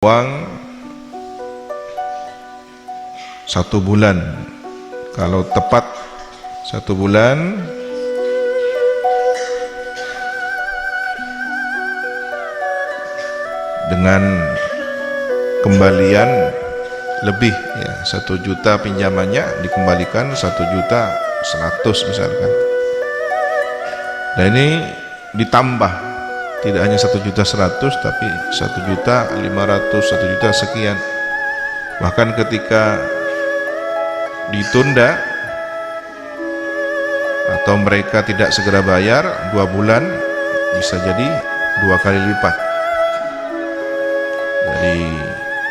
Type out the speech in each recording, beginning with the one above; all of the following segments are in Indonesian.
uang 1 bulan. Kalau tepat 1 bulan dengan kembalian lebih ya, 1 juta pinjamannya dikembalikan 1.100.000 misalkan. Nah ini ditambah, tidak hanya 1.100.000 tapi 1.500.000, 1 juta sekian. Bahkan ketika ditunda atau mereka tidak segera bayar 2 bulan, bisa jadi 2 kali lipat. Dari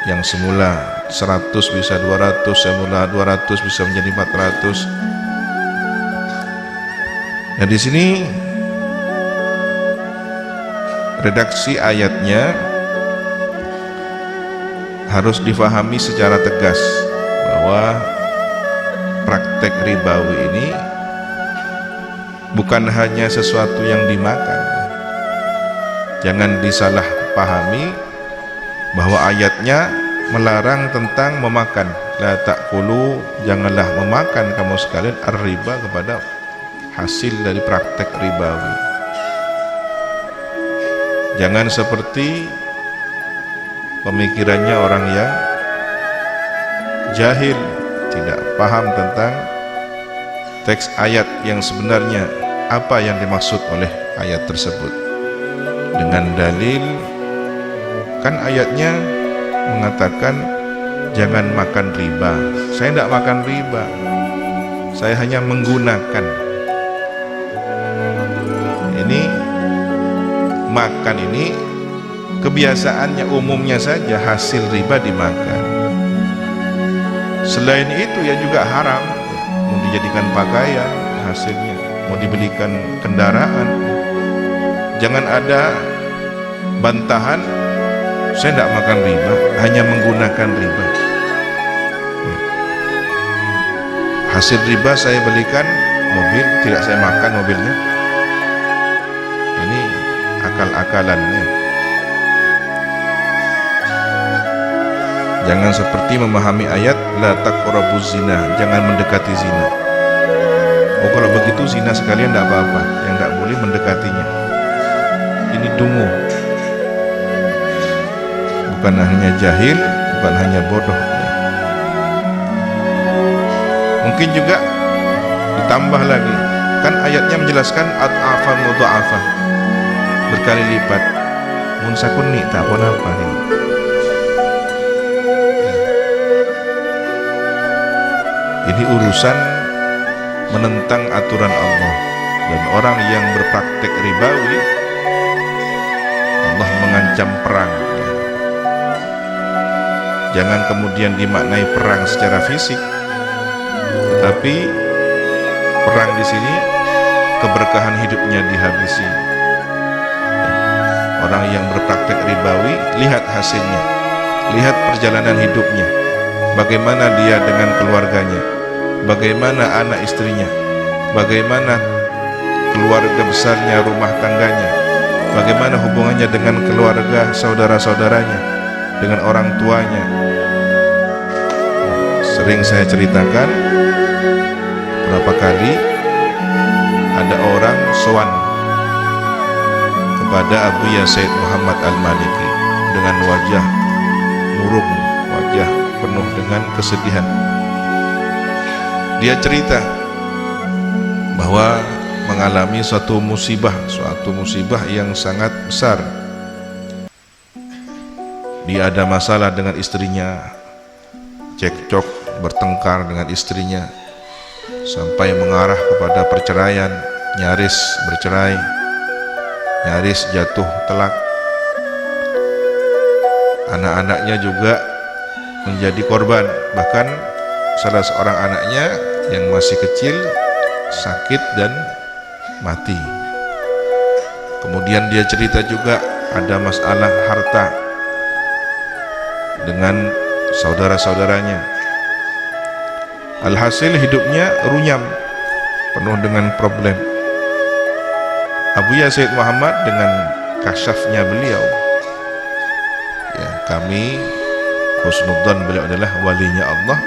yang semula 100 bisa 200, semula 200 bisa menjadi 400. Nah di sini redaksi ayatnya harus difahami secara tegas bahwa praktek ribawi ini bukan hanya sesuatu yang dimakan. Jangan disalah pahami bahwa ayatnya melarang tentang memakan. La ta'kulu, janganlah memakan kamu sekalian ar-riba, kepada hasil dari praktek ribawi. Jangan seperti pemikirannya orang yang jahil, tidak paham tentang teks ayat yang sebenarnya, apa yang dimaksud oleh ayat tersebut. Dengan dalil, kan ayatnya mengatakan jangan makan riba. Saya tidak makan riba, saya hanya menggunakan. Ini makan ini kebiasaannya, umumnya saja hasil riba dimakan. Selain itu ya juga haram, mau dijadikan pakaian hasilnya, mau dibelikan kendaraan. Jangan ada bantahan saya tidak makan riba, hanya menggunakan riba. Hasil riba saya belikan mobil, tidak saya makan mobilnya. Ini akal-akalannya. Jangan seperti memahami ayat la taqrabuz zina, jangan mendekati zina. Oh kalau begitu zina sekalian tidak apa-apa, yang tidak boleh mendekatinya. Ini dungu. Bukan hanya jahil, bukan hanya bodoh. Mungkin juga ditambah lagi, kan ayatnya menjelaskan at'afa mudha'afa, berkali lipat. Mun sakuni tak apa ini. Ini urusan menentang aturan Allah, dan orang yang berpraktek ribawi Allah mengancam perang. Jangan kemudian dimaknai perang secara fisik, tetapi perang di sini keberkahan hidupnya dihabisi. Orang yang berpraktek ribawi, lihat hasilnya, lihat perjalanan hidupnya, bagaimana dia dengan keluarganya, bagaimana anak istrinya, bagaimana keluarga besarnya, rumah tangganya, bagaimana hubungannya dengan keluarga saudara-saudaranya, dengan orang tuanya. Sering saya ceritakan berapa kali ada orang sowan kepada Abu Yazid Muhammad Al-Maliki dengan wajah murung, wajah penuh dengan kesedihan. Dia cerita bahwa mengalami suatu musibah yang sangat besar. Dia ada masalah dengan istrinya, cekcok, bertengkar dengan istrinya sampai mengarah kepada perceraian, nyaris bercerai, nyaris jatuh telak. Anak-anaknya juga menjadi korban, bahkan salah seorang anaknya yang masih kecil sakit dan mati. Kemudian dia cerita juga ada masalah harta dengan saudara-saudaranya. Alhasil hidupnya runyam, penuh dengan problem. Abu Yazid Muhammad dengan kasyafnya beliau, ya, kami husnudzan beliau adalah walinya Allah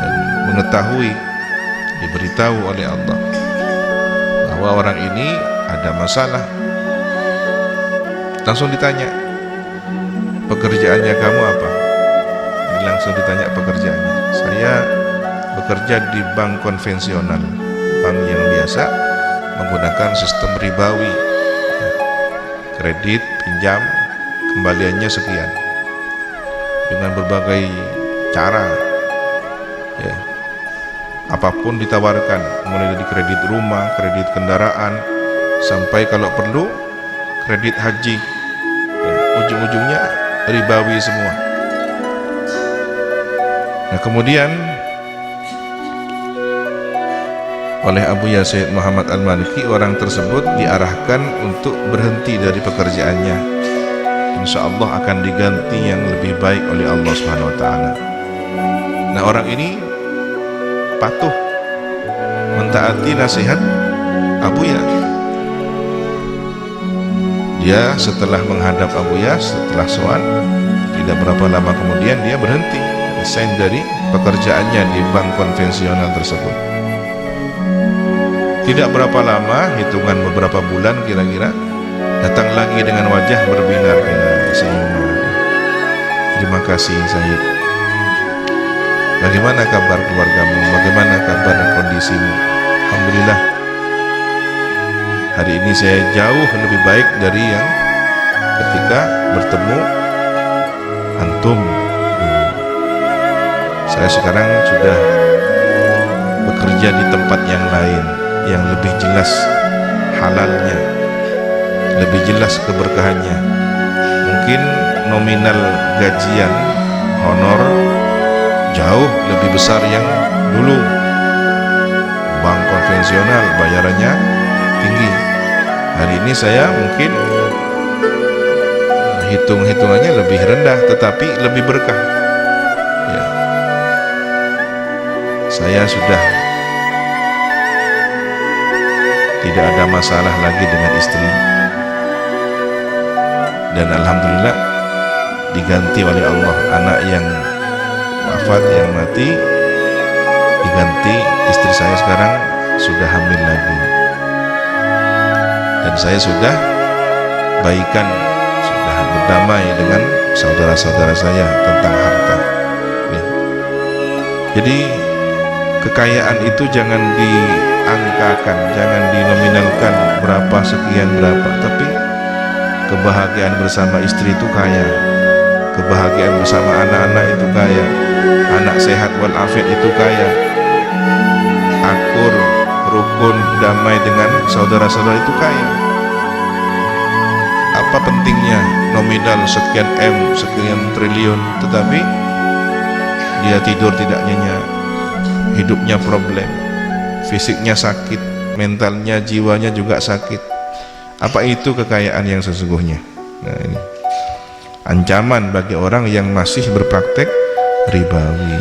dan mengetahui, diberitahu oleh Allah bahwa orang ini ada masalah. Langsung ditanya, pekerjaannya kamu apa? Langsung ditanya pekerjaannya. Saya bekerja di bank konvensional, bank yang biasa menggunakan sistem ribawi, kredit, pinjam, kembaliannya sekian dengan berbagai cara, ya. Apapun ditawarkan, mulai dari kredit rumah, kredit kendaraan, sampai kalau perlu kredit haji, ya. Ujung-ujungnya ribawi semua. Nah, kemudian oleh Abuya Sayyid Muhammad Al-Maliki, orang tersebut diarahkan untuk berhenti dari pekerjaannya. Insya Allah akan diganti yang lebih baik oleh Allah Subhanahu wa Ta'ala. Nah, orang ini patuh mentaati nasihat Abuya. Dia setelah menghadap Abuya, setelah sowan, tidak berapa lama kemudian dia berhenti, resign dari pekerjaannya di bank konvensional tersebut. Tidak berapa lama, hitungan beberapa bulan kira-kira, datang lagi dengan wajah berbinar-binar, senyuman. Terima kasih Sayyid. Bagaimana kabar keluargamu? Bagaimana kabar kondisimu? Alhamdulillah, hari ini saya jauh lebih baik dari yang ketika bertemu antum. Saya sekarang sudah bekerja di tempat yang lain, yang lebih jelas halalnya, lebih jelas keberkahannya. Mungkin nominal gajian, honor jauh lebih besar yang dulu. Bank konvensional bayarannya tinggi. Hari ini saya mungkin hitung-hitungannya lebih rendah, tetapi lebih berkah, ya. Saya sudah tidak ada masalah lagi dengan istri, dan alhamdulillah diganti oleh Allah. Anak yang wafat, yang mati, diganti istri saya sekarang sudah hamil lagi, dan saya sudah baikan, sudah berdamai dengan saudara-saudara saya tentang harta, ya. Jadi kekayaan itu jangan diangkakan, jangan dinominalkan berapa sekian berapa, tapi kebahagiaan bersama istri itu kaya, kebahagiaan bersama anak-anak itu kaya, anak sehat walafiat itu kaya, akur, rukun, damai dengan saudara-saudara itu kaya. Apa pentingnya nominal sekian M, sekian triliun, tetapi dia tidur tidak nyenyak, hidupnya problem, fisiknya sakit, mentalnya, jiwanya juga sakit. Apa itu kekayaan yang sesungguhnya? Nah, ini ancaman bagi orang yang masih berpraktek ribawi.